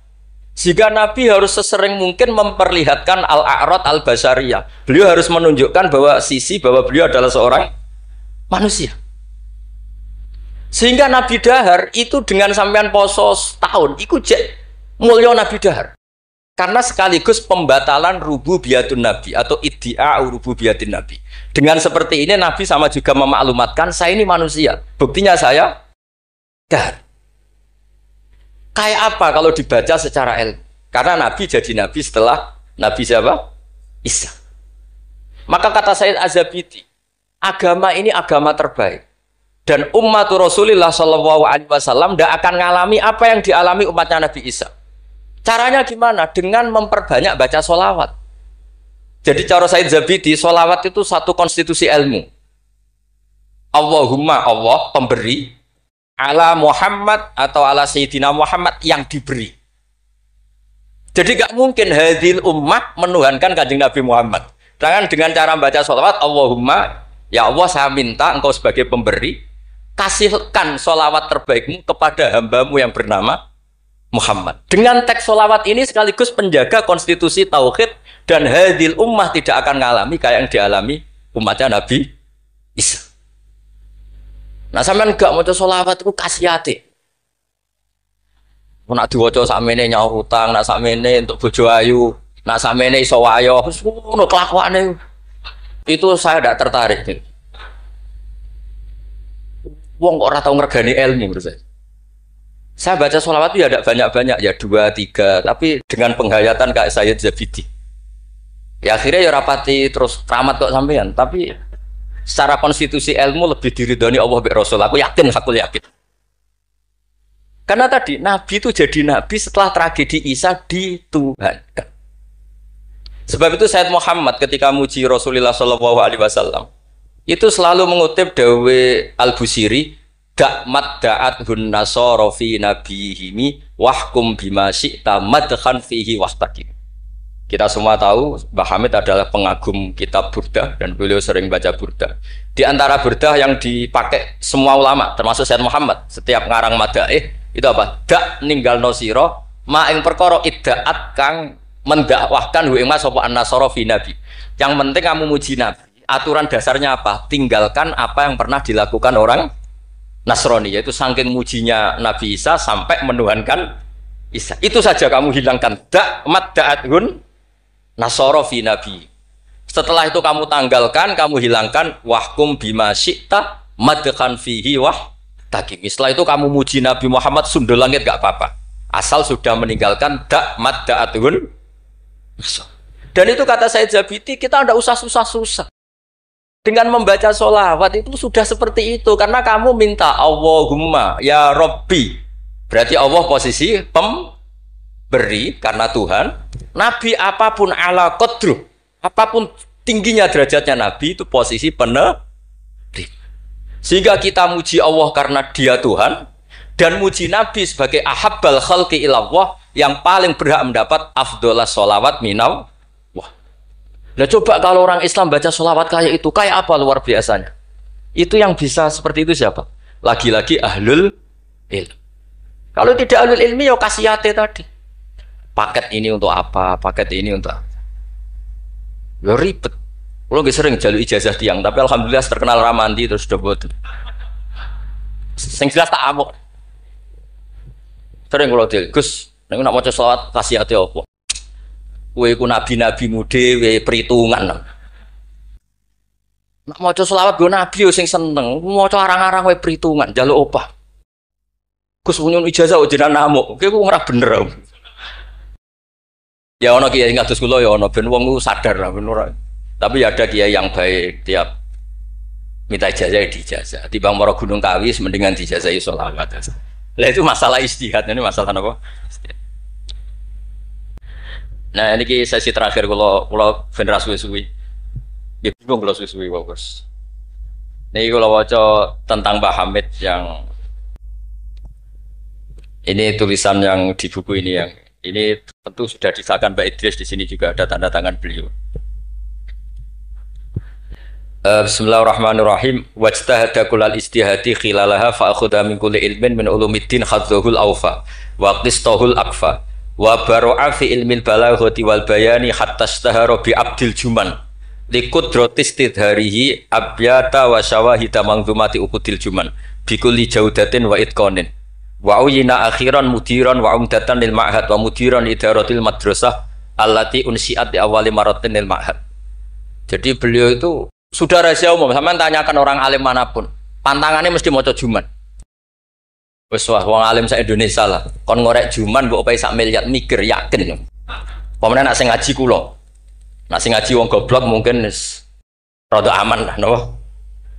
Speaker 1: Sehingga Nabi harus sesering mungkin memperlihatkan al-a'rad al-basariyah. Beliau harus menunjukkan bahwa beliau adalah seorang manusia. Sehingga Nabi dahar itu dengan sampean poso setahun, itu mulia Nabi dahar. Karena sekaligus pembatalan rububiyatun Nabi atau iddi'a'u rububiyatin Nabi. Dengan seperti ini Nabi sama juga memaklumatkan saya ini manusia. Buktinya saya dahar. Kayak apa kalau dibaca secara ilmu? Karena Nabi jadi Nabi setelah Nabi siapa? Isa. Maka kata Sayyid Az-Zabidi, agama ini agama terbaik. Dan umat Rasulullah SAW tidak akan mengalami apa yang dialami umatnya Nabi Isa. Caranya gimana? Dengan memperbanyak baca sholawat. Jadi cara Sayyid Zabidi, sholawat itu satu konstitusi ilmu. Allahumma Allah pemberi, ala Muhammad atau ala Sayyidina Muhammad yang diberi. Jadi gak mungkin hadil ummah menuhankan kanjeng Nabi Muhammad. Jangan dengan cara membaca sholawat, Allahumma, ya Allah saya minta engkau sebagai pemberi, kasihkan sholawat terbaikmu kepada hambamu yang bernama Muhammad. Dengan teks sholawat ini sekaligus penjaga konstitusi tauhid dan hadil ummah tidak akan mengalami kayak yang dialami umatnya Nabi Isa. Nah sampean gak maca sholawat itu kasihati. Nak diwaca sakmene nyaur utang, nak sakmene untuk bojo ayu, nak sakmene iso wayo, wis ngono kelakuane. Itu saya tidak tertarik. Wong kok ora tau ngregani ilmu menurut saya. Saya baca sholawat itu ya tidak banyak-banyak, ya 2, 3, tapi dengan penghayatan kayak Sayyid Zabidi. Ya akhirnya ya rapati terus keramat kok sampean, tapi secara konstitusi ilmu lebih diridhoni Allah bi Rasul. Aku yakin. Karena tadi Nabi itu jadi Nabi setelah tragedi Isa dituhankan. Sebab itu Sayyid Muhammad ketika muji Rasulullah SAW itu selalu mengutip dawe Al-Busiri, Da'mat da'at hun nasara fi nabihimi wahkum bima syi'ta madkhan fihi wastaqim. Kita semua tahu Mbah Hamid adalah pengagum kitab Burdah dan beliau sering baca Burdah. Di antara Burdah yang dipakai semua ulama termasuk Sayyid Muhammad setiap ngarang madaih itu apa? Dak ninggal nosiro ma ing perkara iddaat kang mendakwahkan hu ing mas sapa an-nasara fi nabi. Yang penting kamu muji Nabi. Aturan dasarnya apa? Tinggalkan apa yang pernah dilakukan orang Nasrani, yaitu saking mujinya Nabi Isa sampai menuhankan Isa. Itu saja kamu hilangkan. Da'mat da'athun nasara fi nabi. Setelah itu kamu tanggalkan, kamu hilangkan wahkum bima syi'ta madkhan fihi wahtakim. Setelah itu kamu muji Nabi Muhammad sundul langit gak apa-apa. Asal sudah meninggalkan da'mat da'athun. Dan itu kata Sayyid Zabidi, kita tidak usah susah-susah. Dengan membaca sholawat itu sudah seperti itu. Karena kamu minta Allahumma ya Rabbi. Berarti Allah posisi pemberi karena Tuhan. Nabi apapun ala qadruh, apapun tingginya derajatnya Nabi itu posisi penebri. Sehingga kita muji Allah karena dia Tuhan. Dan muji Nabi sebagai ahabbal khalqi ilallah yang paling berhak mendapat afdholas sholawat minal. Wah. Nah coba kalau orang Islam baca sholawat kayak itu, kayak apa luar biasanya? Itu yang bisa seperti itu siapa? Lagi-lagi ahlul ilm. Kalau tidak ahlul ilmi ya kasiyate tadi. Paket ini untuk apa? Paket ini untuk apa? Ya ribet. Kalau nggak sering jalur ijazah tiang, tapi alhamdulillah terkenal ramanti terus udah buat. Sing jelas tak amuk. Sering kalau dia, Gus, nek nak maca selawat kasiyate apa? Kowe iku nabi-nabimu dhewe perhitungan. Nak maca selawat go nabi yo sing seneng, maca arang-arang wae perhitungan, njaluk opah. Gus punya ijazah jenengan namuk, kowe ku ora bener. Ya ono kiai ngados kula ya ono ben wong ku sadar lah ben ora. Tapi ya ada kiai yang baik tiap minta ijazah ya dijazah. Timbang mara Gunung Kawi mendingan dijazahi sholawat. Lah itu masalah istihad, ini masalah apa? Nah ini sesi terakhir kalau vendra suwi-suwi, ya bingung kalau suwi-suwi bagus. Ini kalau baca tentang Mbah Hamid yang ini tulisan yang di buku ini yang ini tentu sudah disahkan Mbak Idris, di sini juga ada tanda tangan beliau. Bismillahirrahmanirrahim. Wajtahada kullal istihadi khilalaha fa akhudha min kulli ilmin min ulumiddin khadzuhul awfa wa qistahul akfa wa baro'a fi ilmil balaghati wal bayani hatta istahara bi abdil juman li qudratis tidharihi abyata wa syawahida manzumati ukudil juman bi kulli jaudatin wa itqanin wa uyina akhiran mudiran wa umdatan lil ma'had wa mudiran idaratil madrasah allati unsiat di awali maratin lil ma'had. Jadi beliau itu sudah rahasia umum, sampean tanyakan orang alim manapun, pantangannya mesti maca juman. Wes wah wong alim sak Indonesia lah, kon ngorek juman mbok opo sak miliar mikir yakin. Pemene nak sing ngaji kula. Nak sing ngaji wong goblok mungkin wis rada aman lah napa.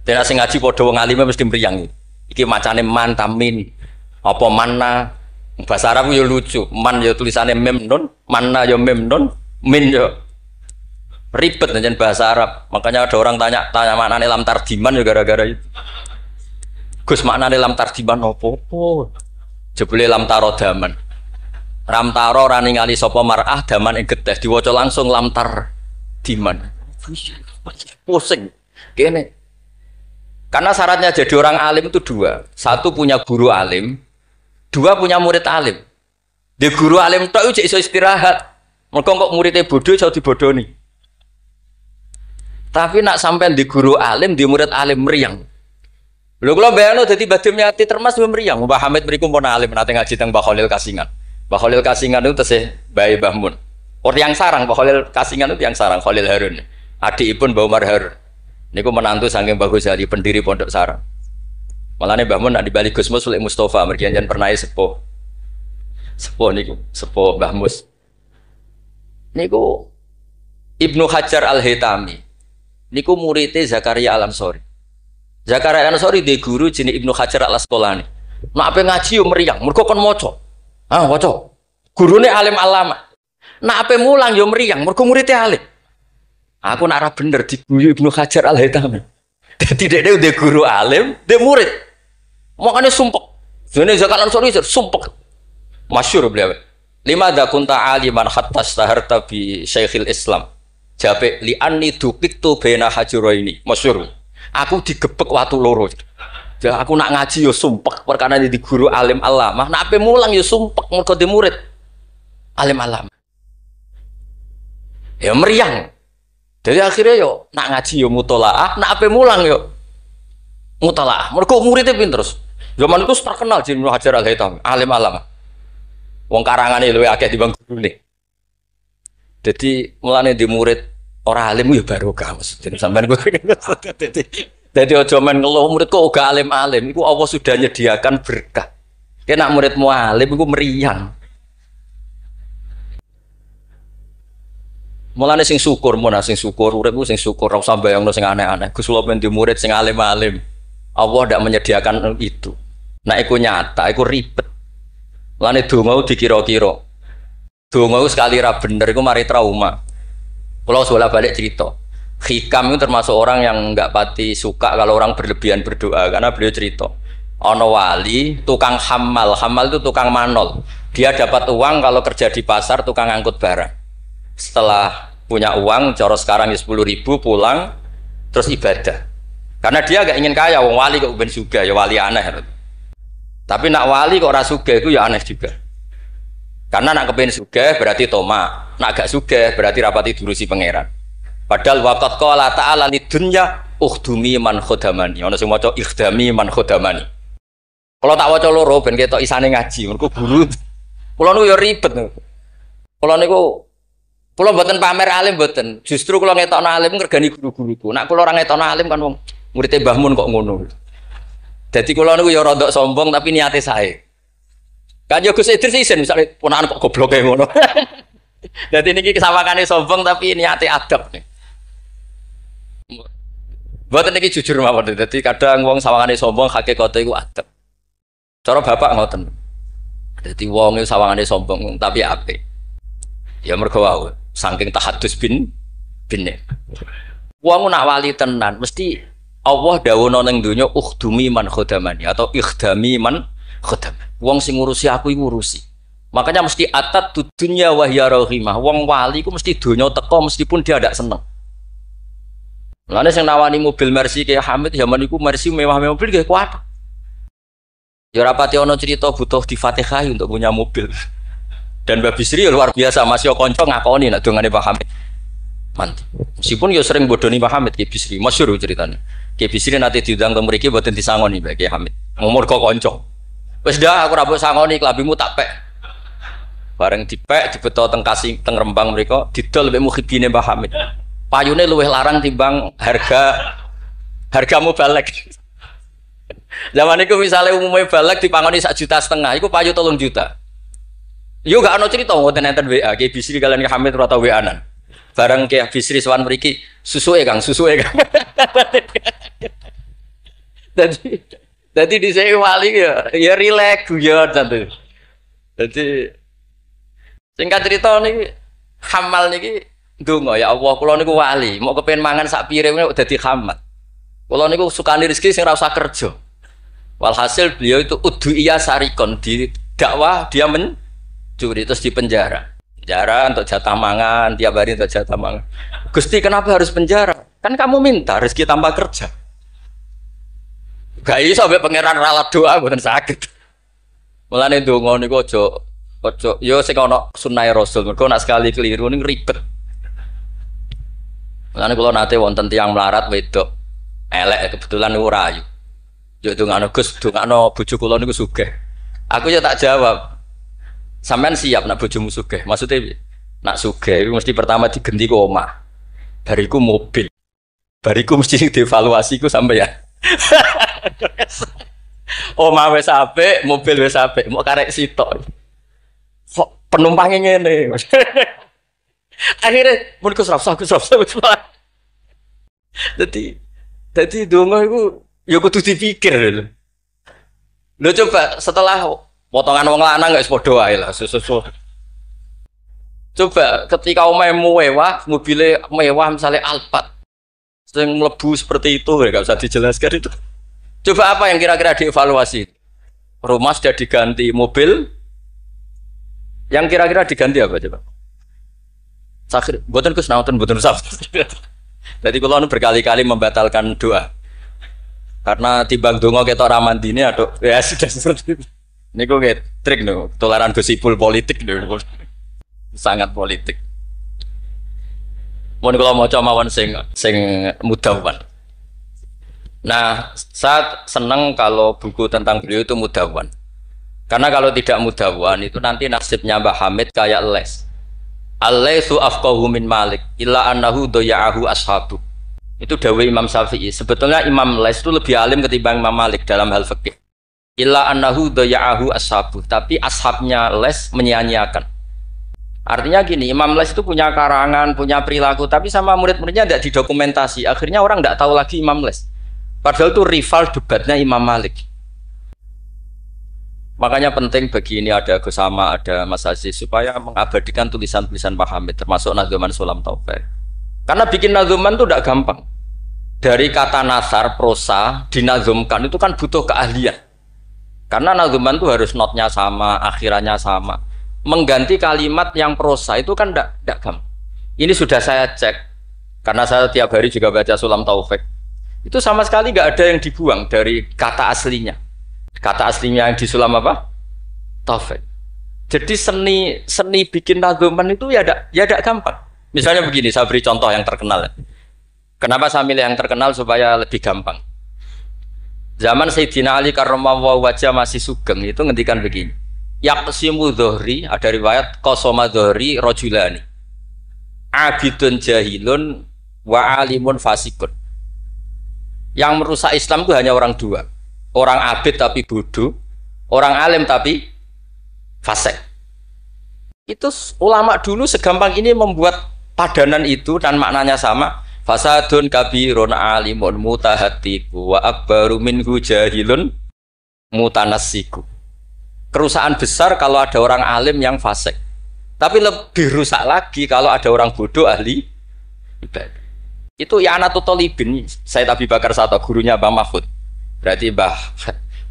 Speaker 1: Dene sing ngaji padha wong alime mesti mriyang. Iki macane man tamin. Apa manna? Bahasa Arab yo lucu. Man yo tulisannya mem nun, manna yo mem nun, min yo ribet dengan bahasa Arab. Makanya ada orang tanya maknane lam tardiman ya gara-gara itu. Gus maknane lam tardiman opo? Jebule lam taro daman. Ram taro ora ningali sapa mar'ah daman ing getih diwaca langsung lam tardiman. Pusing. Kene. Karena syaratnya jadi orang alim itu dua. Satu punya guru alim, dua punya murid alim. Di guru alim tok iso istirahat. Mergo kok muridnya bodoh iso dibodoni. Tapi nak sampai di guru alim, di murid alim meriang. Lho kula bayangno dadi Badim Yati Termas meriang. Mbah Hamid mriku pun alim nate ngaji teng Mbah Khalil Kasingan. Mbah Khalil Kasingan itu tesih Bae Mbah Mun. Orang yang sarang Mbah Khalil Kasingan itu yang sarang Khalil Harun. Adikipun Mbah Umar Harun. Niku menantu saking Mbah Ghazali pendiri Pondok Sarang. Malane Mbah Mun nak dibalik Gus Mus Sulik Mustofa mergi jan pernah sepuh. Sepuh niku, sepuh Mbah Mus. Niku Ibnu Hajar Al-Haytami. Niku muridnya Zakaria Al-Ansori. Zakaria Al-Ansori di guru jenis Ibnu Hajar Al-Asqalani. Nak ape ngaji yo meriang, mergo kon maca. Ah, waca. Gurune alim alama. Nak ape mulang yo meriang, mergo muridnya alim. Aku nak ora bener diguyu Ibnu Hajar Al-Haytami. Dadi dhekne udah guru alim, dhe murid. Makane sumpek. Jane Zakaria Al-Ansori sumpek. Masyhur beliau. Lima da kunta aliman hatta staharta bi Syekhil Islam. Jape li anni dukiktu bena hajuraini masyhur. Aku digebek watu loro. Ya aku nak ngaji yo sumpek perkara di guru alim alamah. Nak ape mulang yo sumpek mergo di murid alim alamah. Ya meriang. Jadi akhirnya yo nak ngaji yo mutolaah, nak ape mulang yo mutolaah. Mergo muridnya pinter terus. Zaman itu terkenal Ibnu Hajar Al-Haytami, alim alamah. Wong karangane luwih akeh timbang gurune. Jadi mulane di murid orang alim ya barokah maksudnya sampean gue. Jadi aja men ngeluh murid kok gak alim-alim, iku Allah sudah nyediakan berkah. Kena muridmu alim iku meriang. Mulane sing syukur, sing syukur uripku sing syukur ora usah bayangno sing aneh-aneh. Gus kula men di murid sing alim-alim. Allah ndak menyediakan itu. Nah iku nyata, iku ribet. Mulane donga dikira-kira. Donga sekali ra bener iku mari trauma. Kalau bolak-balik cerita, Hikam itu termasuk orang yang nggak pati suka kalau orang berlebihan berdoa karena beliau cerita Ono wali, tukang hamal. Hamal itu tukang manol. Dia dapat uang kalau kerja di pasar, tukang angkut barang. Setelah punya uang, coro sekarang ya 10.000 pulang, terus ibadah. Karena dia gak ingin kaya, wong wali kok ben sugih, ya wali aneh. Tapi nak wali kok ora sugih itu ya aneh juga. Karena nak kepen sugih berarti toma, nak gak sugih berarti rapati durusi pangeran. Padahal waqat qala ta'ala lidunya ukhdumi man khodamani. Ono sing maca ikhdami man khodamani. Kalau tak waca loro ben ketok isane ngaji, mergo guru. Kula niku ya ribet niku. Kula mboten pamer alim mboten. Justru kula ngetokno alim ngergani guru-guruku. Nak kula ora ngetokno alim kan wong muridé Mbah Mun kok ngono. Dadi kula niku ya rada sombong tapi niate sae. Kan yo Gus Idris isin misale ponakan kok gobloke ngono. Dadi niki kesawakane sombong tapi niate adab nih. Mboten niki jujur mawon. Dadi kadang wong sawangane sombong hakikate iku adab. Cara bapak ngoten. Dadi wong iku sawangane sombong tapi apik. Ya mergo wae saking tahadus bin. Wong nak wali tenan mesti Allah dawuhna ning donya ukhdumi man khodamani atau ikhdami man khodam. Wong sing ngurusi aku iku ngurusi. Makanya mesti atat dunya wa hiya rahimah. Wong wali iku mesti donya teko meskipun dia ndak seneng. Lane sing nawani mobil Mercy kayak Hamid zaman iku Mercy mewah-mewah mobil kayak kuat. Ya rapati ono cerita butuh di Fatihah untuk punya mobil. Dan Mbak Bisri luar biasa masih konco ngakoni nak dongane Pak Hamid. Mantap. Meskipun yo sering bodoni Pak Hamid Ki Bisri, masyhur ceritanya. Ki Bisri nanti diundang ke mriki mboten disangoni Mbak Ki Hamid. Umur kok konco. Wis dah aku ra mbok sangoni klambimu tak pek. Bareng dipek dibeto teng Kasing teng Rembang mriko didol mbek mukhibine Pak Hamid. Payune luwih larang timbang hargamu balik. Zaman itu misalnya umumnya balik dipangoni 1,5 juta, itu payu 3 juta. Yo gak ono cerita ngoten enten WA, Ki Bisri kalian Ki Hamid ora tau WA-an. Bareng Ki Bisri sowan mriki, susuke Kang. Dadi dhisik wali ya rileks guyon santai. Dadi singkat cerita niki hamal niki ndonga ya Allah kula niku wali, mau kepen mangan sak piring kok dadi hamal. Kula niku sukani rezeki sing ora usah kerja. Walhasil beliau itu udhu'iyah sarikon di dakwah dia mencuri terus di penjara untuk jatah mangan tiap hari untuk jatah mangan. Gusti kenapa harus penjara? Kan kamu minta rezeki tanpa kerja. Gak iso sampai pangeran ralat doa mboten saged. Mulane ndonga niku aja yo sing ana sunah Rasul mergo nek sekali keliru niku ribet. Mulane kula nate wonten tiyang melarat wedok elek kebetulan niku rayu. Yo dongano Gus, dongano bojo kula niku sugih. Aku ya tak jawab. Sampean siap nak bojomu sugih? Maksudnya nak sugih mesti pertama digenti ku omah. Bariku mobil. Bariku mesti dievaluasi ku sampean. Omah wis apik, mobil wis apik, mau karek sitok. Kok penumpangnya ngene. Akhirnya mun Gus rasa. Dadi donga iku ya kudu dipikir lho. Lho coba setelah potongan wong lanang gak padha wae lah susu. Coba ketika omahmu mewah, mobilnya mewah misalnya Alphard sing mlebu seperti itu gak usah dijelaskan itu. Coba apa yang kira-kira dievaluasi? Rumah sudah diganti, mobil yang kira-kira diganti apa coba? Sakit, mboten Gus naoten mboten usah. Jadi kula berkali-kali membatalkan doa. Karena timbang donga ketok ra mandine aduh ya sudah seperti itu. Niku nggih trik lho, tularan gosipul politik lho. Sangat politik. Mun kula maca mawon sing mudawwan. Nah, saya senang kalau buku tentang beliau itu mudawwan. Karena kalau tidak mudawwan itu nanti nasibnya Mbah Hamid kayak les. Al-laitsu afqahu min Malik illa annahu daya'ahu ashabu. Itu dawuh Imam Syafi'i. Sebetulnya Imam Les itu lebih alim ketimbang Imam Malik dalam hal fikih. Illa annahu daya'ahu ashabu, tapi ashabnya Les menyia-nyiakan. Artinya gini, Imam Les itu punya karangan, punya perilaku, tapi sama murid-muridnya tidak didokumentasi. Akhirnya orang tidak tahu lagi Imam Les. Padahal itu rival debatnya Imam Malik. Makanya penting bagi ini ada Gus Sama, ada Mas Aziz supaya mengabadikan tulisan-tulisan Pak Hamid termasuk Nadzuman Sulam Taufik. Karena bikin nadzuman itu tidak gampang. Dari kata nasar, prosa, dinazumkan itu kan butuh keahlian. Karena nadzuman itu harus notnya sama, akhirannya sama. Mengganti kalimat yang prosa itu kan tidak gampang. Ini sudah saya cek karena saya tiap hari juga baca Sulam Taufik. Itu sama sekali nggak ada yang dibuang dari kata aslinya. Kata aslinya yang di Sulam apa? Taufik. Jadi seni bikin nadzuman itu ya tidak gampang. Misalnya begini, saya beri contoh yang terkenal. Kenapa saya milih yang terkenal supaya lebih gampang? Zaman Sayyidina Ali karramallahu wajah masih sugeng itu ngendikan begini. Yaqsimu dhuhri, ada riwayat qasama dhuhri rajulani. Abidun jahilun wa alimun fasikun. Yang merusak Islam itu hanya orang dua. Orang abid tapi bodoh, orang alim tapi fasik. Itu ulama dulu segampang ini membuat padanan itu dan maknanya sama. Fasadun kabirun alimun mutahatiku wa akbaru minhu jahilun mutanassiku. Kerusakan besar kalau ada orang alim yang fasik. Tapi lebih rusak lagi kalau ada orang bodoh ahli ibadah. Itu I'anatul Thalibin, Sayyid Abi Bakar Sato, gurunya Mbah Mahfud. Berarti Mbah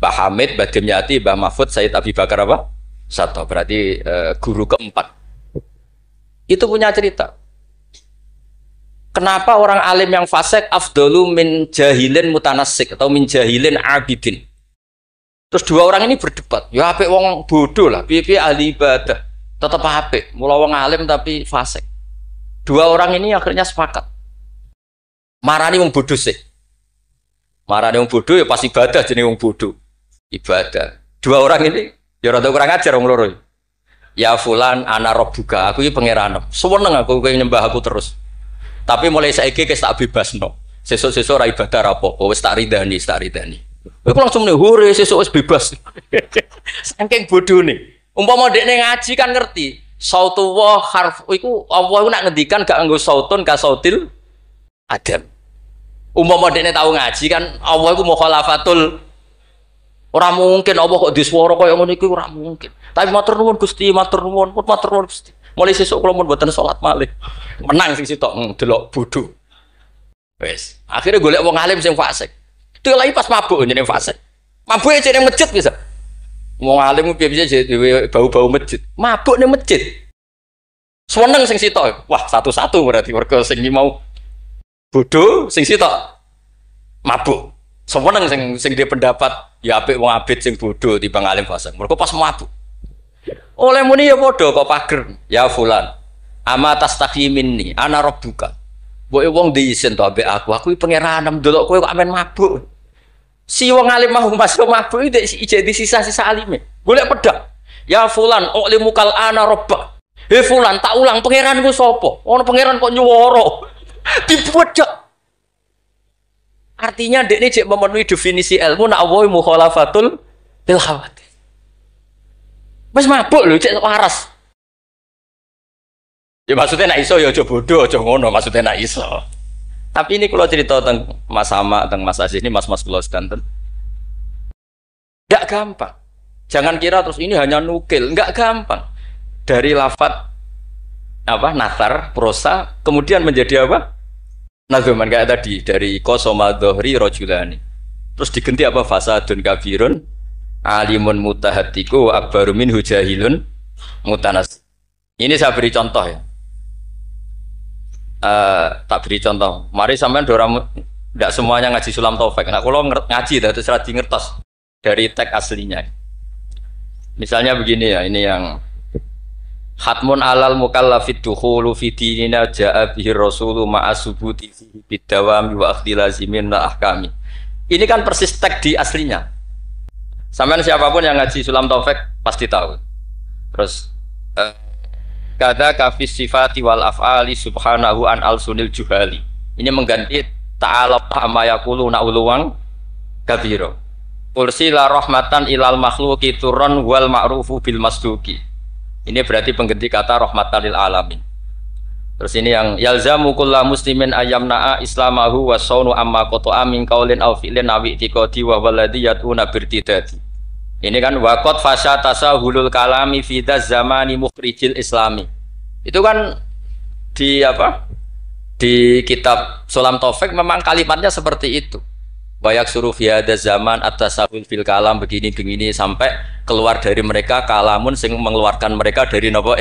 Speaker 1: Hamid, Mbah Dimyati, Mbah Mahfud, Sayyid Abi Bakar apa? Sato. Berarti guru keempat. Itu punya cerita. Kenapa orang alim yang fasik afdalu min jahilin mutanassik atau min jahilin abidin? Terus dua orang ini berdebat. Ya apik wong bodoh lah, piye ahli ibadah. Tetap apik, mula wong alim tapi fasik. Dua orang ini akhirnya sepakat. Marani wong bodoh sih. Marani wong bodoh ya pasti ibadah jenenge wong bodoh. Ibadah. Dua orang ini ya rada kurang ajar wong loro. Ya fulan ana rabbuka, aku iki pangeran. Seneng aku kowe nyembah aku terus. Tapi mulai saiki wis tak bebasno. Sesuk-sesuk ora ibadah ra apa-apa, wis tak ridani. Aku langsung nih, hore sesuk wis bebas. Saking bodone. Umpama dekne ngaji kan ngerti. Sautullah harf iku Allah iku nak ngendikan gak nganggo sautun ka sautil adam. Umpama dekne tau ngaji kan Allah iku mukhalafatul. Ora mungkin Allah kok diswara kaya ngono iku ora mungkin. Tapi matur nuwun Gusti, matur nuwun Gusti. Mulai sesuk kula mun mboten salat malih. Menang sing sitok delok bodho. Wes, akhirnya golek wong alim sing fasik. Delok pas mabuk jenenge fasik. Mabuke jeneng masjid bisa. Wong alim piye-piye dhewe bau-bau masjid. Mabuk ning masjid. Seneng sing sitok. Wah, satu-satu berarti mergo sing mau bodho, sing sitok mabuk. Seneng sing dia pendapat ya apik wong abid sing bodho timbang alim fasik. Mergo pas mabuk. Oleh muni ya padha kok pager. Ya fulan. Ama tastahi minni ana rabbuka. Mbok wong diisin to ambek aku iki pangeran ndelok kowe kok amen mabuk. Si wong alim mau masuk mabuk iki jadi sisa-sisa alime. Golek pedang. Ya fulan ulimukal ana rabbak. He fulan tak ulang pangeranku sapa? Ono pangeran kok nyuwara. Dibedak. Artinya dekne cek memenuhi definisi ilmu nak wa mukhalafatul bil khawatir. Mas mabuk lho, cek waras. Ya maksudnya nak iso ya aja bodoh, aja ngono, maksudnya nak iso. Tapi ini kalau cerita tentang Mas Sama, tentang Mas Aziz ini, Mas kula sedanten. Enggak gampang. Jangan kira terus ini hanya nukil, enggak gampang. Dari lafaz apa? Nathar, prosa, kemudian menjadi apa? Nadzuman kayak tadi dari qasama dhuhri rajulani. Terus diganti apa? Fasadun kabirun alimun mutahatiku akbaru minhu jahilun mutanas. Ini saya beri contoh ya. Tak beri contoh. Mari sampean dorang tidak semuanya ngaji Sulam Taufik. Nah, kalau ngaji terus radi ngertos dari teks aslinya. Misalnya begini ya, ini yang hatmun alal mukallafid dukhulu fi dinina ja'a bihi rasulu ma'asubuti fihi bidawami wa akhdhi lazimin la ahkami. Ini kan persis teks di aslinya. Sampai siapapun yang ngaji Sulam Taufik pasti tahu. Terus kata kafis sifati wal af'ali subhanahu an al-sunil juhali. Ini mengganti ta'ala amma yaqulu na'uluwang kabiro. Ursila rahmatan ilal makhluqi turran wal ma'rufu bil masduki. Ini berarti pengganti kata rahmatan lil alamin. Terus ini yang yalzamu kullu muslimin ayyamna'a islamahu wa saunu amma qata'a min qaulin aw fi'lin aw i'tiqadi wa walladhi yad'una birtidati. Ini kan waqad fasha tasahulul kalami fi zamani mukhrijil islami. Itu kan di apa? Di kitab Sulam Taufik memang kalimatnya seperti itu. Wayak suruh ada zaman atas sahul fil kalam begini-begini sampai keluar dari mereka kalamun sing mengeluarkan mereka dari nopo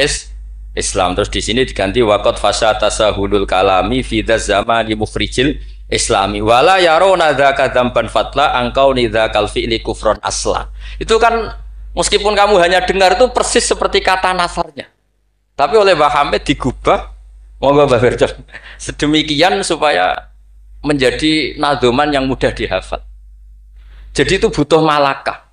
Speaker 1: Islam. Terus di sini diganti wakot fasa tasahulul kalami fidaz zaman di mukhrijil Islami wala yarona dzaka dzamban fatla angkau nidzakal fi'li kufron asla. Itu kan meskipun kamu hanya dengar itu persis seperti kata nasarnya. Tapi oleh Mbah Hamid digubah monggo Mbah Firdaus sedemikian supaya menjadi nadoman yang mudah dihafal. Jadi itu butuh malakah.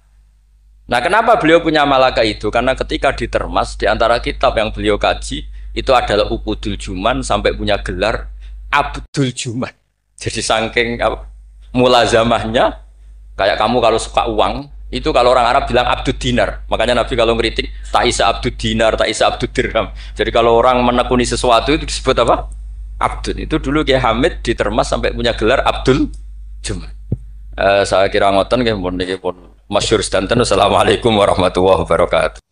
Speaker 1: Nah, kenapa beliau punya malakah itu? Karena ketika ditermas di antara kitab yang beliau kaji itu adalah Uqudul Juman sampai punya gelar Abdul Juman. Jadi saking mulazamahnya kayak kamu kalau suka uang itu kalau orang Arab bilang Abdul Dinar. Makanya Nabi kalau ngeritik Ta'isa Abdul Dinar, Ta'isa Abdul Dirham. Jadi kalau orang menekuni sesuatu itu disebut apa? Abdul. Itu dulu Kiai Hamid ditermas sampai punya gelar Abdul Juman. Saya kira ngoten nggih pun masyhur sedanten. Assalamualaikum warahmatullahi wabarakatuh.